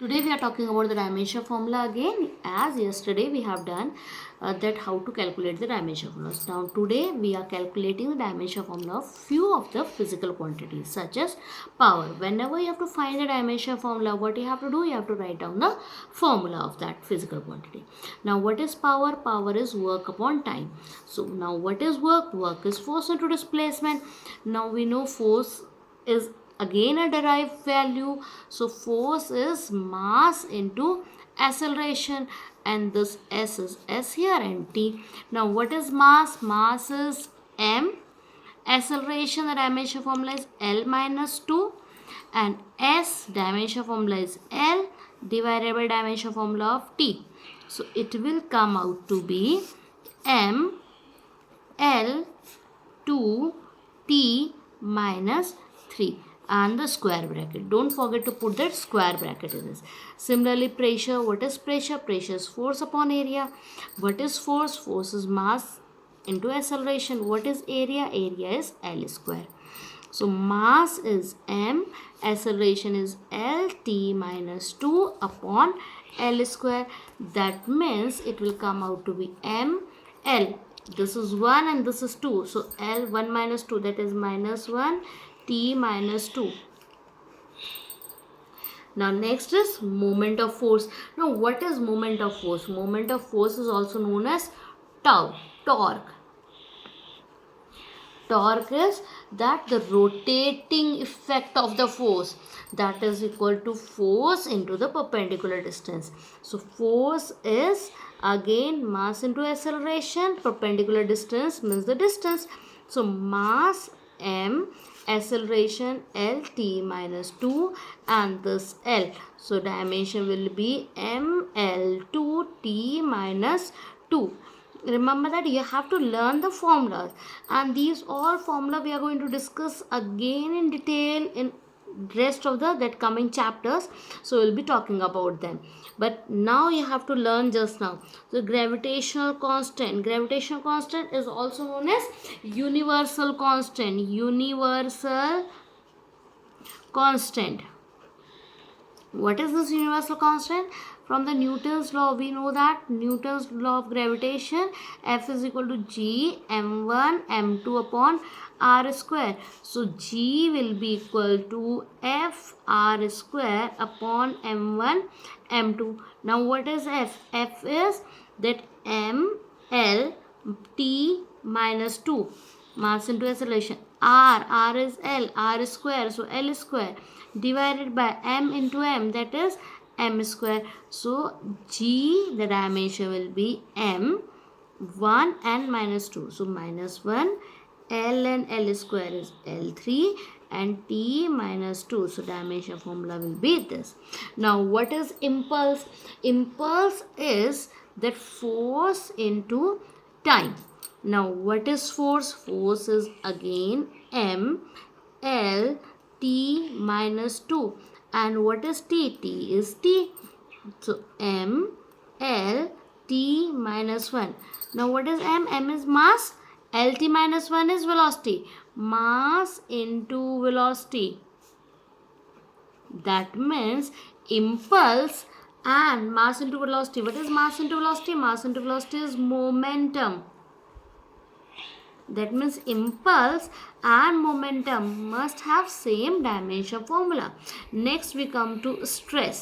Today we are talking about the dimension formula again. As yesterday we have done that how to calculate the dimension formulas. Now today we are calculating the dimension formula of few of the physical quantities such as power. Whenever you have to find the dimension formula, what you have to do? You have to write down the formula of that physical quantity. Now what is power? Power is work upon time. So now what is work? Work is force into displacement. Now we know force is again a derived value, so force is mass into acceleration, and this s is s here and t. Now what is mass? Mass is m. Acceleration, the dimension formula is L minus 2, and s dimension formula is L divided by dimension formula of t. So it will come out to be m L 2 t minus 3 and the square bracket. Don't forget to put that square bracket in this. Similarly, pressure. What is pressure? Pressure is force upon area. What is force? Force is mass into acceleration. What is area? Area is L square. So mass is m, acceleration is Lt minus 2 upon L square. That means it will come out to be m L. This is 1 and this is 2. So L 1 minus 2, that is minus 1 T minus 2. Now next is moment of force. Now what is moment of force? Moment of force is also known as torque. Torque is that the rotating effect of the force, that is equal to force into the perpendicular distance. So force is again mass into acceleration, perpendicular distance means the distance. So mass m, acceleration Lt minus 2 and this L. So dimension will be mL2t minus 2. Remember that you have to learn the formulas, and these all formula we are going to discuss again in detail in rest of that coming chapters. So we'll be talking about them, but now you have to learn just now. So gravitational constant is also known as universal constant. What is this universal constant? From the Newton's law, we know that Newton's law of gravitation, F is equal to G m1 m2 upon r square. So G will be equal to F r square upon m1 m2. Now what is F? F is that m L t minus 2, mass into acceleration. R is L, r square, so L square divided by m into m, that is m square. So G, the dimension will be m 1 and minus 2. So minus 1, L and L square is L3 and T minus 2. So dimension formula will be this. Now what is impulse? Impulse is that force into time. Now what is force? Force is again m L t minus 2. And what is t? T is t. So m L t minus 1. Now what is m? M is mass. L t minus 1 is velocity. Mass into velocity. That means impulse and mass into velocity. What is mass into velocity? Mass into velocity is momentum. That means impulse and momentum must have same dimension formula. Next we come to stress.